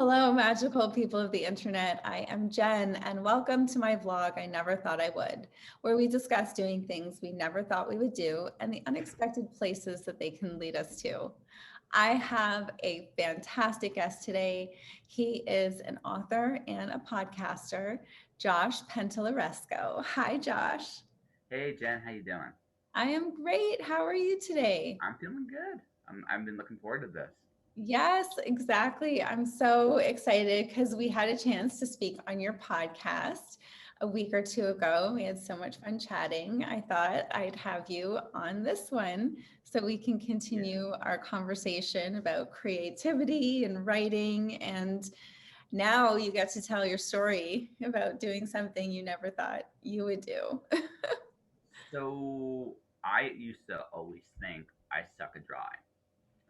Hello, magical people of the internet. I am Jen, and welcome to my vlog I never thought I would, where we discuss doing things we never thought we would do and the unexpected places that they can lead us to. I have a fantastic guest today. He is an author and a podcaster, Josh Pantalleresco. Hi, Josh. Hey Jen, how you doing? I am great. How are you today? I'm feeling good. I've been looking forward to this. Yes, exactly. I'm so excited because we had a chance to speak on your podcast a week or two ago. We had so much fun chatting. I thought I'd have you on this one so we can Yeah. continue our conversation about creativity and writing. And now you get to tell your story about doing something you never thought you would do. So I used to always think I suck at drawing,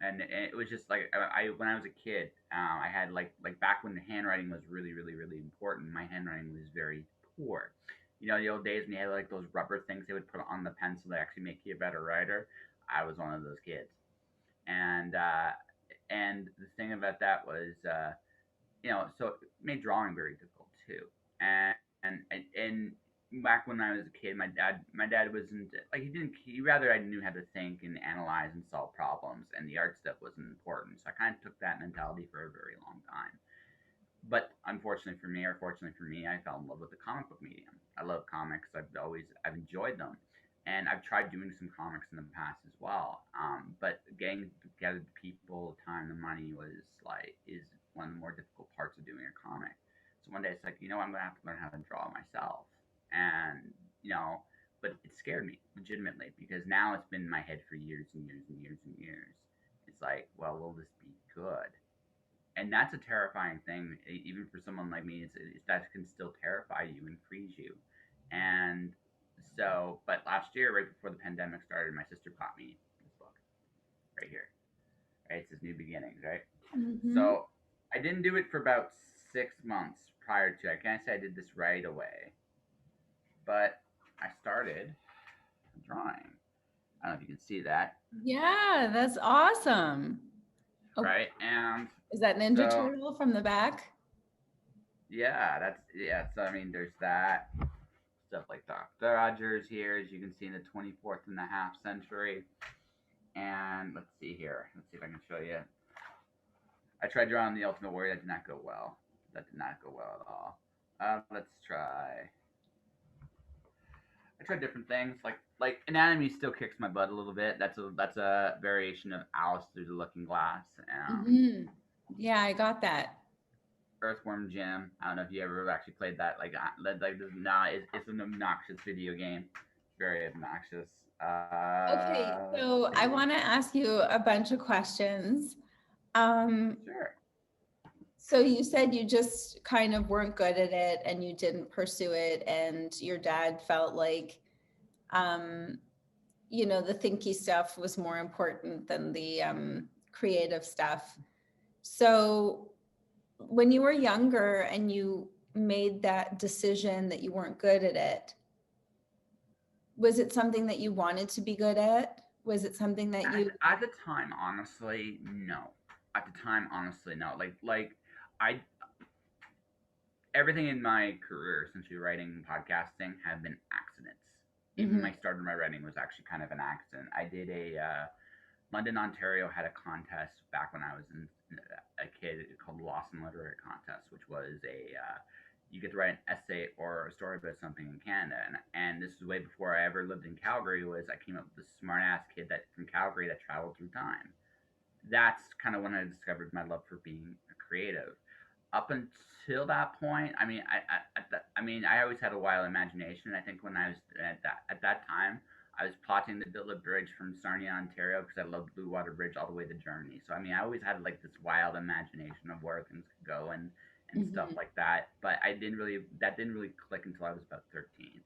and it was just like I when I was a kid, I had back when the handwriting was really important. My handwriting was very poor. You know, the old days when you had like those rubber things they would put on the pencil that actually make you a better writer. I was one of those kids, and uh, and the thing about that was so it made drawing very difficult too. And back when I was a kid, my dad wasn't like he rather I knew how to think and analyze and solve problems, and the art stuff wasn't important. So I kind of took that mentality for a very long time. But unfortunately for me, or fortunately for me, I fell in love with the comic book medium. I love comics. I've enjoyed them, and I've tried doing some comics in the past as well. But getting together the people, the time, the money is one of the more difficult parts of doing a comic. So one day it's like, I'm gonna have to learn how to draw myself, and but it scared me legitimately because now it's been in my head for years and years and years and years. It's like, well, will this be good? And that's a terrifying thing, even for someone like me. That can still terrify you and freeze you. And but last year, right before the pandemic started, my sister bought me this book right here. Right, it says New Beginnings, right? Mhm. So I didn't do it for about 6 months prior to. I can't say I did this right away, but I started drawing. I don't know if you can see that, Yeah, that's awesome. Oh, right? And is that Ninja so Turtle from the back? yeah. So I mean, there's that stuff like Dr. Rogers here, as you can see in the 24th and a half century. And let's see here. Let's see if I can show you. I tried drawing the Ultimate Warrior. That did not go well. That did not go well at all. Let's try. I tried different things. Like anatomy still kicks my butt a little bit. That's a variation of Alice through the Looking Glass. Hmm. Yeah, I got that. Earthworm Jim. I don't know if you ever actually played that. Like this. Nah, it's an obnoxious video game. Very obnoxious. Okay, Let's so I see. want to ask you a bunch of questions. Um, Sure. so you said you just kind of weren't good at it and you didn't pursue it, and your dad felt like, um, the thinky stuff was more important than the creative stuff. So when you were younger and you made that decision that you weren't good at it, was it something that you wanted to be good at? Was it something that At, you at the time, honestly, no. At the time, honestly, no. I everything in my career, essentially writing and podcasting, have been accidents. Even Mhm. my start of my writing was actually kind of an accident. I did a London, Ontario had a contest back when I was a kid called the Lawson Literary Contest, which was a you get to write an essay or a story about something in Canada, and this is way before I ever lived in Calgary. Was I came up with this smart ass kid that from Calgary that traveled through time. That's kind of when I discovered my love for being a creative. Up until that point, I always had a wild imagination. I think when I was at that time, I was plotting to build a bridge from Sarnia, Ontario, because I loved Blue Water Bridge all the way to Germany. So I mean, I always had like this wild imagination of where things could go and stuff Mhm. like that. But that didn't really click until I was about 13.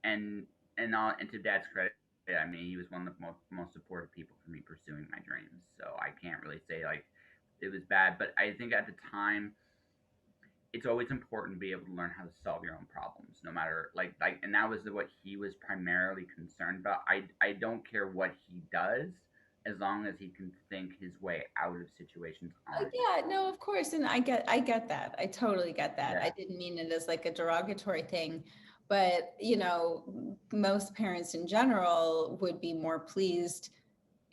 And and to Dad's credit, I mean, he was one of the most supportive people for me pursuing my dreams. So I can't really say like it was bad, but I think at the time it's always important to be able to learn how to solve your own problems, no matter and that was what he was primarily concerned about. I don't care what he does as long as he can think his way out of situations Oh, on yeah, no, of course. And I get that. I totally get that. yeah. I didn't mean it as like a derogatory thing, but most parents in general would be more pleased,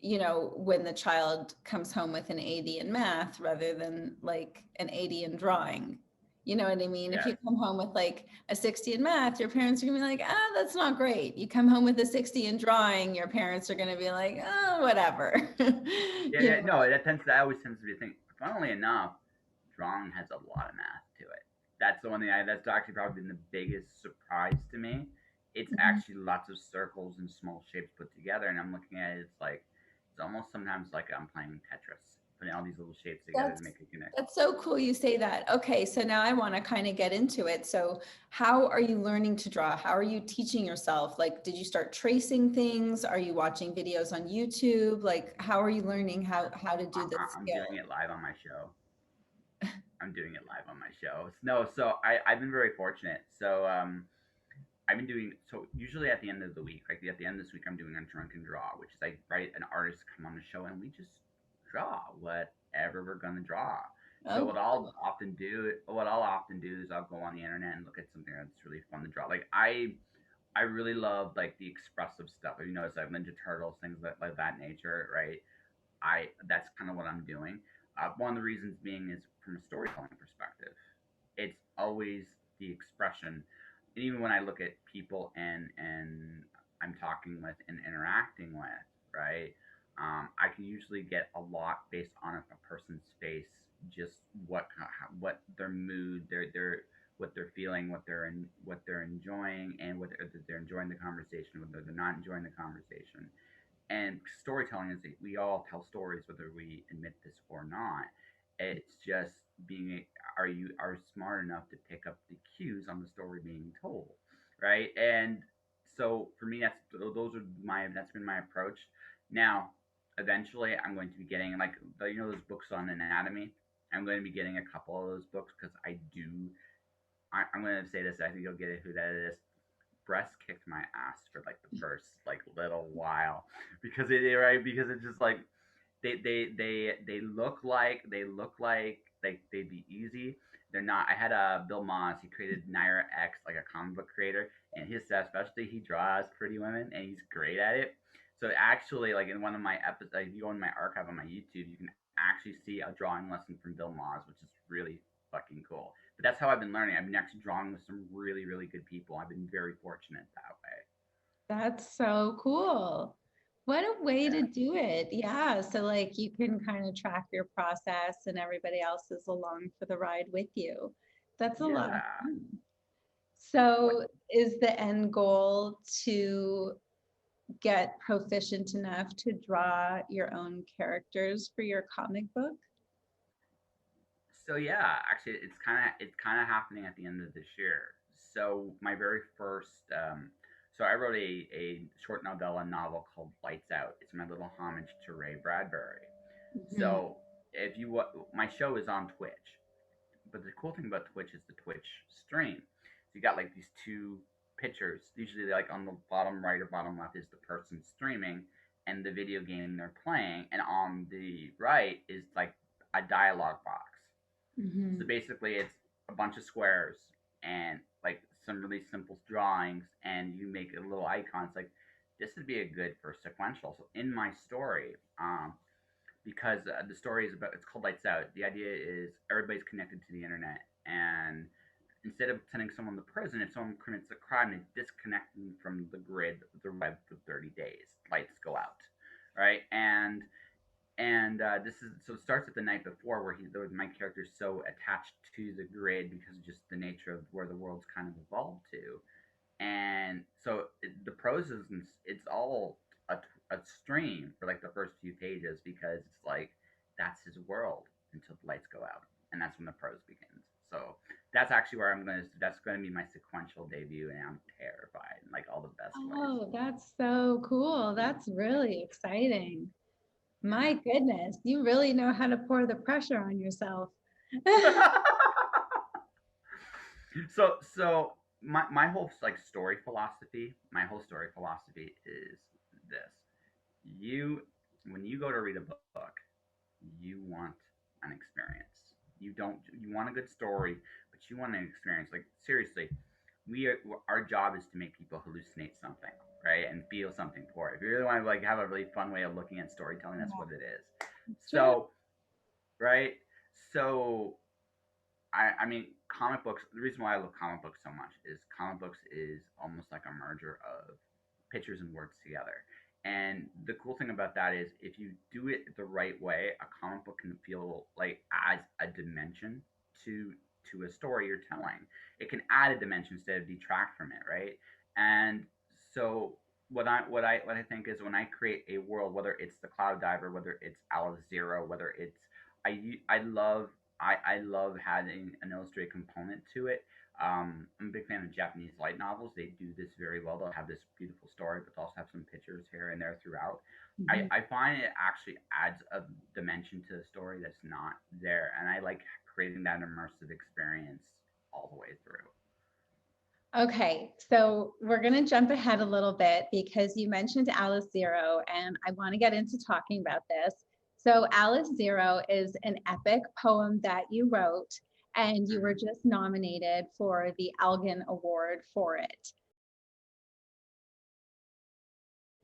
when the child comes home with an 80 in math rather than like an 80 in drawing. You know what I mean? If Yes. you come home with like a 60 in math, your parents are gonna be like, that's not great. You come home with a 60 in drawing, your parents are gonna be like, oh, whatever. Yeah, You yeah, know? no, that always tends to be a thing. Funnily enough, drawing has a lot of math to it. That's the one thing that's actually probably been the biggest surprise to me. It's Mhm. actually lots of circles and small shapes put together, and I'm looking at it. It's almost sometimes like I'm playing Tetris, putting all these little shapes together to That's make a connect. that's so cool you say that. Okay, so now I want to kind of get into it. So, how are you learning to draw? How are you teaching yourself? Like, did you start tracing things? Are you watching videos on YouTube? Like, how are you learning how to do this I'm doing skill? it live on my show. I'm doing it live on my show. No, so I've been very fortunate. So I've been doing so usually at the end of the week, like at the end of this week, I'm doing a drunken draw, which is like right an artist come on the show and we just draw whatever we're gonna draw. So Oh, what I'll often do is I'll go on the internet and look at something that's really fun to draw. Like I really love like the expressive stuff. You know, it's like Ninja Turtles, things like that nature, right? I That's kind of what I'm doing. One of the reasons being is from a storytelling perspective. It's always the expression. And even when I look at people and I'm talking with and interacting with, right? I can usually get a lot based on a person's face, just what their mood, their what they're feeling, what they're enjoying, and whether they're enjoying the conversation, whether they're not enjoying the conversation. And storytelling is that we all tell stories whether we admit this or not. It's just being are smart enough to pick up the cues on the story being told, right? And so for me, that's been my approach. Now, eventually, I'm going to be getting like those books on anatomy. I'm going to be getting a couple of those books because I'm going to say this. I think you'll get it who that is. Breast kicked my ass for like the first like little while because because it's just like they look like they'd be easy. They're not. I had a Bill Moss. He created Naira X, like a comic book creator, and his specialty he draws pretty women, and he's great at it. So actually, like in one of my episodes, like, if you go in my archive on my YouTube, you can actually see a drawing lesson from Bill Moss, which is really fucking cool. But that's how I've been learning. I've been actually drawing with some really, really good people. I've been very fortunate that way. that's so cool. What a way to Yeah. do it. Yeah. So, like, you can kind of track your process and everybody else is along for the ride with you. That's a lot of Yeah. fun. What So, is the end goal to get proficient enough to draw your own characters for your comic book? So yeah, actually, it's kind of happening at the end of this year. So my very first, so I wrote a short novella novel called Lights Out. It's my little homage to Ray Bradbury. Mhm. So if you my show is on Twitch, but the cool thing about Twitch is the Twitch stream. So you got like these two pictures. Usually, like on the bottom right or bottom left is the person streaming and the video game they're playing, and on the right is like a dialogue box. So Mhm. basically, it's a bunch of squares and like some really simple drawings, and you make a little icons. Like this would be a good for sequential. So in my story, because the story is about it's called Lights Out. The idea is everybody's connected to the internet, and instead of sending someone to prison, if someone commits a crime, they disconnect them from the grid, the web for 30 days. Lights go out, right? And this is so it starts at the night before where my character's so attached to the grid because of just the nature of where the world's kind of evolved to, and so the prose is it's all a stream for like the first few pages because it's like that's his world until the lights go out, and that's when the prose begins. So that's actually where that's gonna be my sequential debut, and I'm terrified in like all the best ways. Oh, that's so cool. That's really exciting. My goodness, you really know how to pour the pressure on yourself. Yeah. So my whole like story philosophy, my whole story philosophy is this: you when you go to read a book, you want an experience. You want a good story, but you want an experience. Like seriously, our job is to make people hallucinate something, right, and feel something for it. If you really want to like have a really fun way of looking at storytelling, that's what it is. It's true. So, right, so I mean, comic books. The reason why I love comic books so much is comic books is almost like a merger of pictures and words together. And the cool thing about that is, if you do it the right way, a comic book can feel like adds a dimension to to a story you're telling. It can add a dimension instead of detract from it, right? And so what I think is when I create a world, whether it's the Cloud Diver, whether it's Alice Zero, whether it's I love I love having an illustrated component to it. I'm a big fan of Japanese light novels. They do this very well. They'll have this beautiful story, but they'll also have some pictures here and there throughout. Mhm. I find it actually adds a dimension to the story that's not there, and I like creating that immersive experience all the way through. Okay, so we're going to jump ahead a little bit because you mentioned Alice Zero, and I want to get into talking about this. So, Alice Zero is an epic poem that you wrote, and you were Mm-hmm. just nominated for the Elgin Award for it.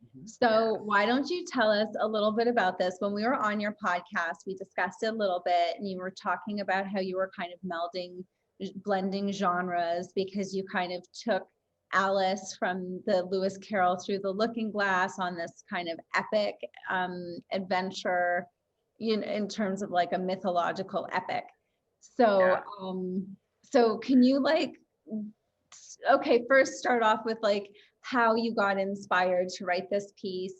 Mm-hmm. So, Yes. why don't you tell us a little bit about this? When we were on your podcast, we discussed it a little bit, and you were talking about how you were kind of blending genres because you kind of took Alice from the Lewis Carroll Through the Looking Glass on this kind of epic adventure, in terms of like a mythological epic. So, Yeah. so can you like, okay, first start off with like how you got inspired to write this piece.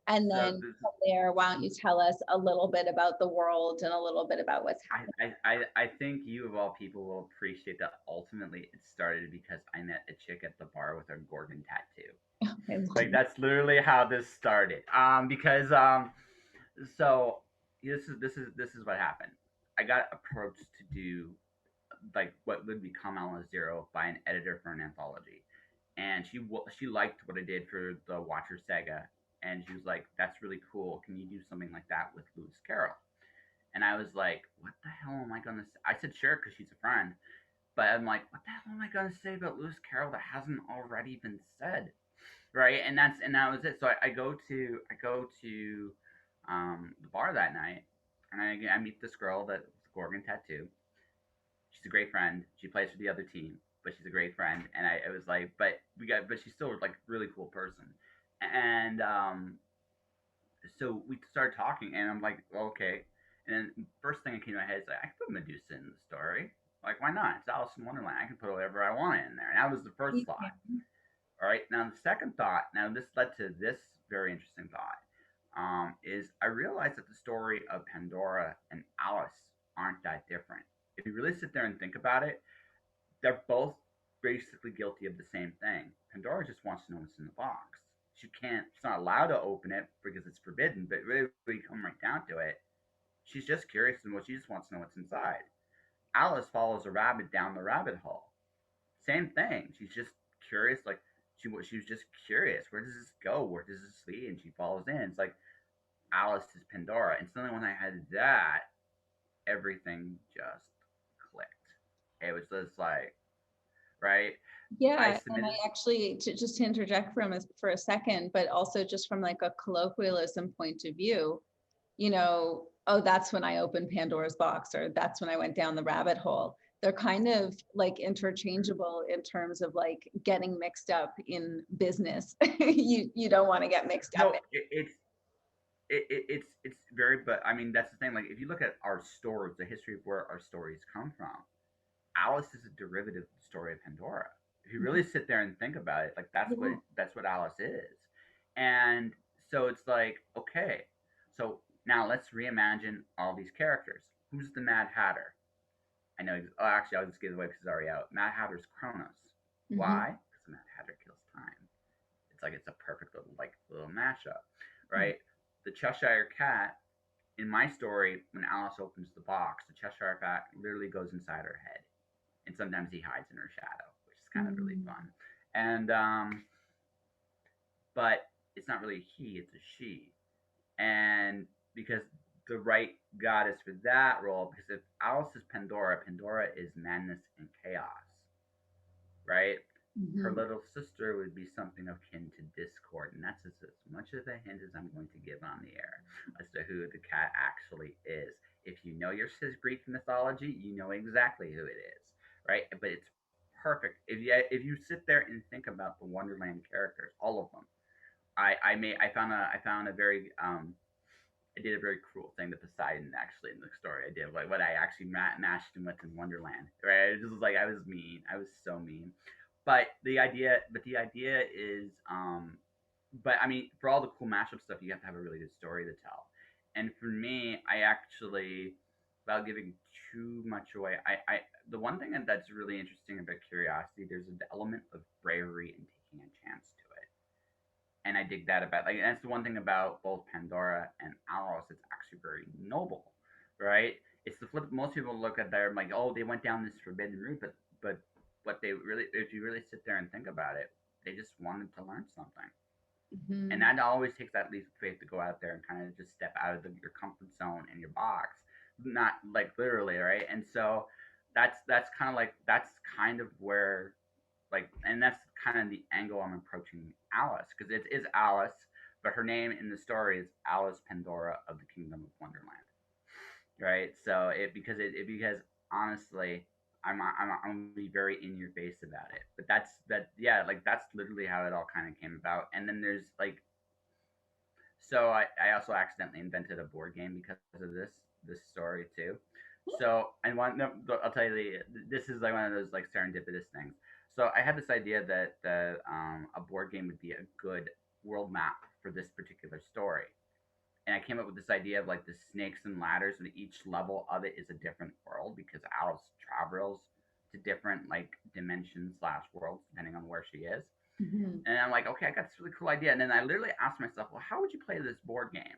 And So then this from there, why don't you tell us a little bit about the world and a little bit about what's I think you of all people will appreciate that ultimately it started because I met a chick at the bar with a Gorgon tattoo. Like happening. that's literally how this started. Because so this is what happened. I got approached to do like what would become Alma Zero by an editor for an anthology, and she liked what I did for the Watcher saga, and she was like, "That's really cool. Can you do something like that with Lewis Carroll?" And I was like, "What the hell am I gonna say?" I said, "Sure," because she's a friend. But I'm like, "What the hell am I gonna say about Lewis Carroll that hasn't already been said?" Right? And that was it. So I go to the bar that night, and I meet this girl that with the Gorgon tattoo. She's a great friend. She plays for the other team, but she's a great friend. And it was like, but she's still like a really cool person. And so we started talking, and I'm like, well, okay. And then first thing that came to my head is like, I could put Medusa in the story. Like, why not? It's Alice in Wonderland. I can put whatever I want in there. And that was the first thought. All right. Now the second thought. Now this led to this very interesting thought. Is I realized that the story of Pandora and Alice aren't that different. If you really sit there and think about it, they're both basically guilty of the same thing. Pandora just wants to know what's in the box. She can't. She's not allowed to open it because it's forbidden. But really, when you come right down to it, she's just curious and what she just wants to know what's inside. Alice follows a rabbit down the rabbit hole. Same thing. She's just curious. Like she was just curious. Where does this go? Where does this lead? And she follows in. It's like Alice is Pandora. And suddenly, when I had that, everything just clicked. It was just like, right? I Yeah, and I submitted. actually, just to interject for a second, but also just from like a colloquialism point of view, oh, that's when I opened Pandora's box, or that's when I went down the rabbit hole. They're kind of like interchangeable in terms of like getting mixed up in business. You don't want to get mixed up No, it's very. But I mean, that's the thing. Like, if you look at our stories, the history of where our stories come from, Alice is a derivative of the story of Pandora. If you in. really sit there and think about it, like Yeah. that's what Alice is. And so it's like, okay, so now let's reimagine all these characters. Who's the Mad Hatter? I know. Oh, actually, I'll just give it away because it's already out. Mad Hatter's Kronos. Mhm. Why? Because the Mad Hatter kills time. It's like it's a perfect little mashup, right? The Cheshire Cat. In my story, when Alice opens the box, the Cheshire Cat literally goes inside her head, and sometimes he hides in her shadow, which is kind of really Mhm. fun. And but it's not really a he; it's a she. and because the right goddess for that role, because if Alice is Pandora, Pandora is madness and chaos, right? Her Mhm. little sister would be something akin to discord, and that's as much of a hint as I'm going to give on the air as to who the cat actually is. If you know your Greek mythology, you know exactly who it is, right? But it's perfect if you sit there and think about the Wonderland characters, all of them. I found a very I did a very cruel thing to Poseidon actually in the story. I did like what I actually matched him with in Wonderland. Right? It just was like I was mean. I was so mean. But the idea is, but I mean, for all the cool mashup stuff, you have to have a really good story to tell. And for me, I actually, without giving too much away, I the one thing that's really interesting about Curiosity, there's an element of bravery in taking a chance to it, and I dig that about like that's the one thing about both Pandora and Alice. It's actually very noble, right? It's the flip. Most people look at there like, oh, they went down this forbidden route, but what they really, if you really sit there and think about it, they just wanted to learn something, and Mhm. that always takes that leap of faith to go out there and kind of just step out of your comfort zone and your box, not like literally, right? And so that's kind of like that's kind of where like, and that's kind of the angle I'm approaching Alice because it is Alice, but her name in the story is Alice Pandora of the Kingdom of Wonderland, right? So it because honestly, I'm gonna be very in your face about it, but that yeah, like that's literally how it all kind of came about. And then there's like, so I also accidentally invented a board game because of this story too. So and one no, I'll tell you this is like one of those like serendipitous things. So I had this idea that a board game would be a good world map for this particular story, and I came up with this idea of like the snakes and ladders, and each level of it is a different world because Alice travels to different like dimensions slash worlds depending on where she is. Mhm. And I'm like, okay, I got this really cool idea. And then I literally asked myself, well, how would you play this board game?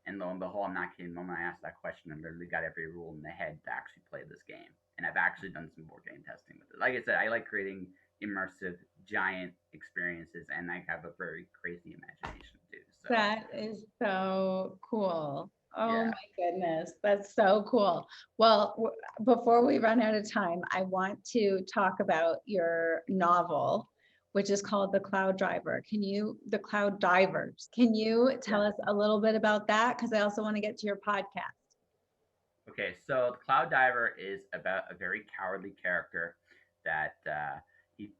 And lo and behold, I'm not kidding. The moment I asked that question, I literally got every rule in the head to actually play this game. And I've actually done some board game testing with it. Like I said, I like creating immersive, giant experiences, and I have a very crazy imagination too. So That is so cool. Oh yeah, my goodness, that's so cool. Well, before we run out of time, I want to talk about your novel, which is called The Cloud Divers. Can you tell yeah. us a little bit about that? Because I also want to get to your podcast. Okay, so the Cloud Diver is about a very cowardly character that he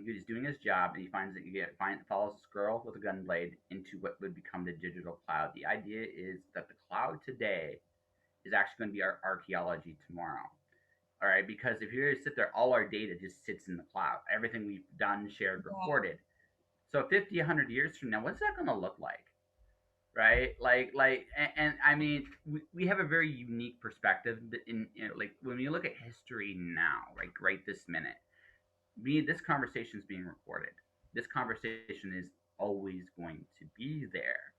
he's doing his job and he finds that follows this girl with a gun blade into what would become the digital cloud. The idea is that the cloud today is actually going to be our archaeology tomorrow. All right, because if you were to sit there, all our data just sits in the cloud. Everything we've done, shared, recorded. So 50, 100 years from now, what's that going to look like? Right? And I mean, we have a very unique perspective like when you look at history now, like right this minute, this conversation is being recorded. This conversation is always going to be there.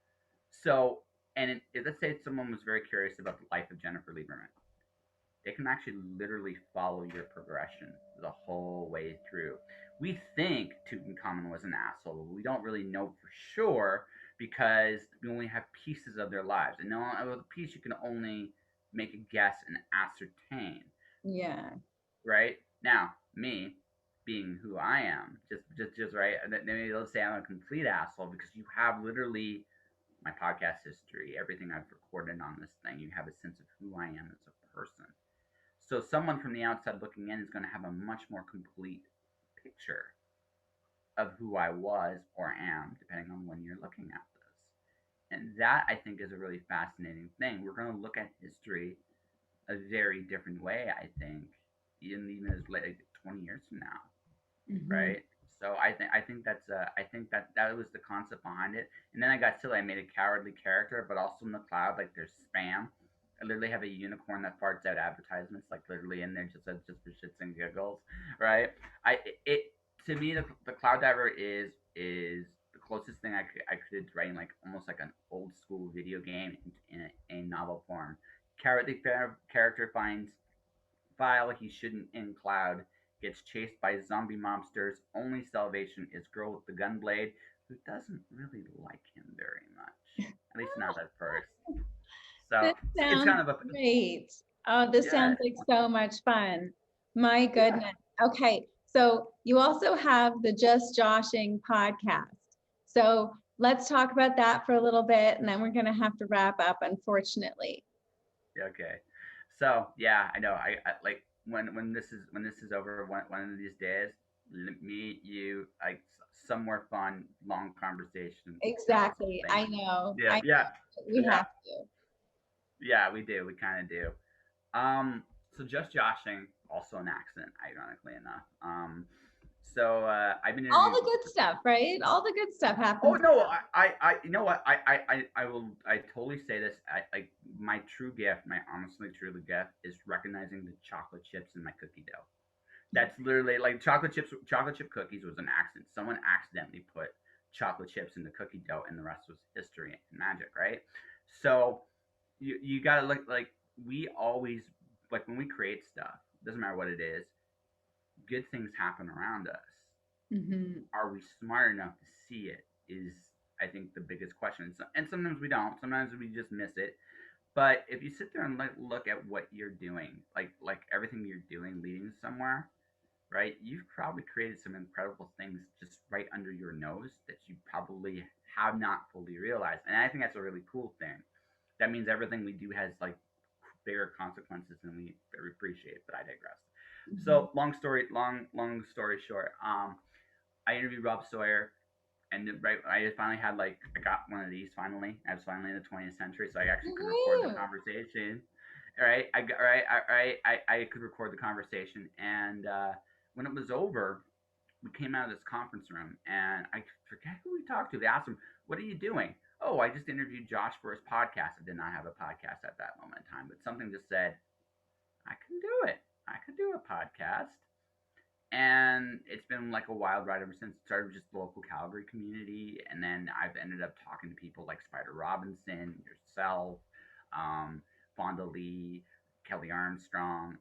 So, let's say someone was very curious about the life of Jennifer Lieberman, they can actually literally follow your progression the whole way through. We think Tutankhamun was an asshole, but we don't really know for sure because we only have pieces of their lives. And with a piece, you can only make a guess and ascertain, Yeah. right? Now, me being who I am, just right. Maybe let's say I'm a complete asshole because you have literally my podcast history, everything I've recorded on this thing. You have a sense of who I am as a person. So someone from the outside looking in is going to have a much more complete picture of who I was or am, depending on when you're looking at this. And that I think is a really fascinating thing. We're going to look at history a very different way, I think, even as late like 20 years from now, Mhm. right? So I think that's I think that was the concept behind it. And then I got silly. I made a cowardly character, but also in the cloud, like there's spam. I literally have a unicorn that farts out advertisements, like literally in there, just for shits and giggles, right? I it to me the cloud diver is the closest thing I could writing like almost like an old school video game in a novel form. Cowardly character finds file he shouldn't in cloud, gets chased by zombie mobsters. Only salvation is girl with the gun blade, who doesn't really like him very much. At least not at first. So This it's sounds kind of a great. Oh, this yeah. sounds like so much fun. My Yeah. goodness. Okay, so you also have the Just Joshing podcast. So let's talk about that for a little bit, and then we're going to have to wrap up, unfortunately. Okay. So yeah, I know. I like when this is over one of these days. Me, you, like some more fun, long conversation about Exactly. something. I know. Yeah, I yeah, know. We yeah, have to. yeah. We do. We kind of do. So just joshing, also an accent, ironically enough. I've been All interviewed. the good stuff, right? All the good stuff Oh happens. no, you know what? I will, I totally say this. I like my true gift, my honestly truly gift is recognizing the chocolate chips in my cookie dough. That's literally like chocolate chip cookies was an accident. Someone accidentally put chocolate chips in the cookie dough, and the rest was history and magic, right? So you gotta look like we always like when we create stuff. Doesn't matter what it is, good things happen around us. Mhm. Are we smart enough to see it? Is I think the biggest question. And sometimes we don't. Sometimes we just miss it. But if you sit there and look at what you're doing, like everything you're doing leading somewhere, right? You've probably created some incredible things just right under your nose that you probably have not fully realized. And I think that's a really cool thing. That means everything we do has like bigger consequences than we appreciate. But I digress. Mhm. So long story short. I interviewed Rob Sawyer, and right, I finally had like I got one of these finally. I was finally in the 20th century, so I actually could record the Woohoo. conversation. All right, I got right, I could record the conversation, and when it was over, we came out of this conference room, and I forget who we talked to. They asked him, "What are you doing?" Oh, I just interviewed Josh for his podcast. I did not have a podcast at that moment in time, but something just said, "I can do it. I could do a podcast." And it's been like a wild ride ever since. It started with just the local Calgary community, and then I've ended up talking to people like Spider Robinson, yourself, um, Fonda Lee, Kelly Armstrong.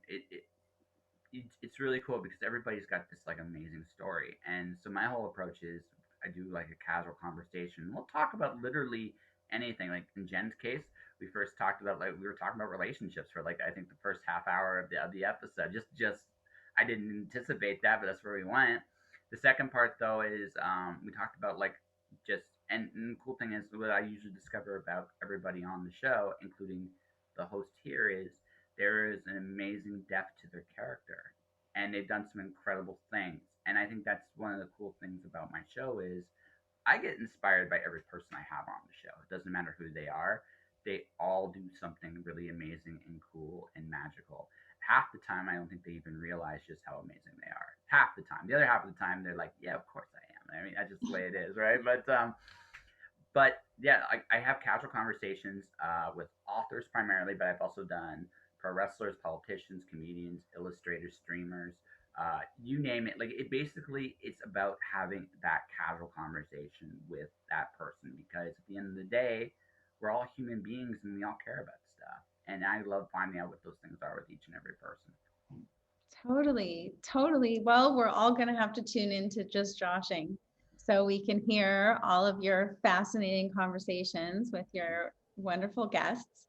It's really cool because everybody's got this like amazing story, and so my whole approach is I do like a casual conversation. We'll talk about literally anything. Like in Jen's case, we first talked about like we were talking about relationships for like I think the first half hour of the episode. Just I didn't anticipate that, but that's where we went. The second part though is we talked about like just and the cool thing is what I usually discover about everybody on the show, including the host here, is there is an amazing depth to their character, and they've done some incredible things. And I think that's one of the cool things about my show is I get inspired by every person I have on the show. It doesn't matter who they are. They all do something really amazing and cool and magical. Half the time, I don't think they even realize just how amazing they are. Half the time. The other half of the time, they're like, "Yeah, of course I am." I mean, that's just the way it is, right? But yeah, I have casual conversations with authors primarily, but I've also done pro wrestlers, politicians, comedians, illustrators, streamers, you name it. Like it basically, it's about having that casual conversation with that person because at the end of the day, we're all human beings and we all care about stuff. And I love finding out what those things are with each and every person. Totally, totally. Well, we're all going to have to tune into Just Joshing so we can hear all of your fascinating conversations with your wonderful guests.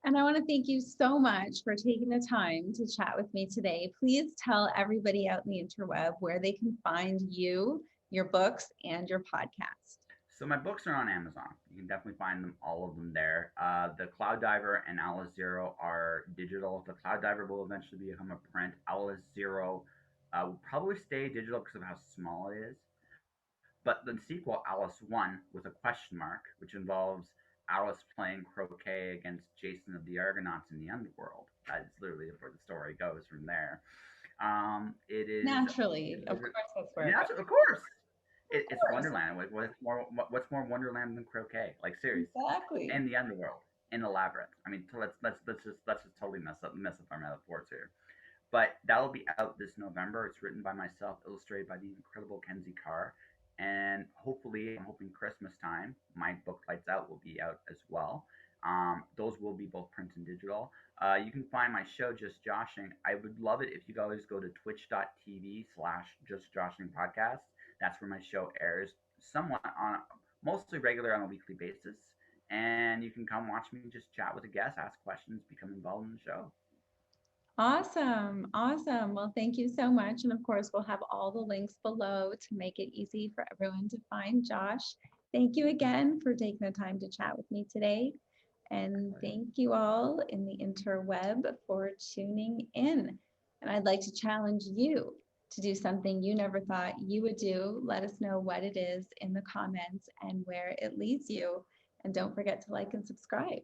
And I want to thank you so much for taking the time to chat with me today. Please tell everybody out in the interweb where they can find you, your books, and your podcast. So my books are on Amazon. You can definitely find them, all of them there. The Cloud Diver and Alice Zero are digital. The Cloud Diver will eventually become a print. Alice Zero will probably stay digital because of how small it is. But the sequel, Alice One, with a question mark, which involves Alice playing croquet against Jason of the Argonauts in the underworld. That is literally where the story goes from there. It is Naturally, of course, that's where it yeah, goes. of course. Of It's course, Wonderland. What's more Wonderland than croquet? Like seriously, exactly. and the underworld, in the labyrinth. I mean, let's just totally mess up our metaphors here. But that will be out this November. It's written by myself, illustrated by the incredible Kenzie Carr, and hopefully, I'm hoping Christmas time, my book Lights Out will be out as well. Those will be both print and digital. You can find my show Just Joshing. I would love it if you guys go to twitch.tv/Just Joshing podcast. That's where my show airs somewhat on mostly regular on a weekly basis. and you can come watch me just chat with a guest, ask questions, become involved in the show. Awesome. Awesome. Well, thank you so much. And of course, we'll have all the links below to make it easy for everyone to find Josh. Thank you again for taking the time to chat with me today. And thank you all in the interweb for tuning in. And I'd like to challenge you to do something you never thought you would do. Let us know what it is in the comments and where it leads you. And don't forget to like and subscribe.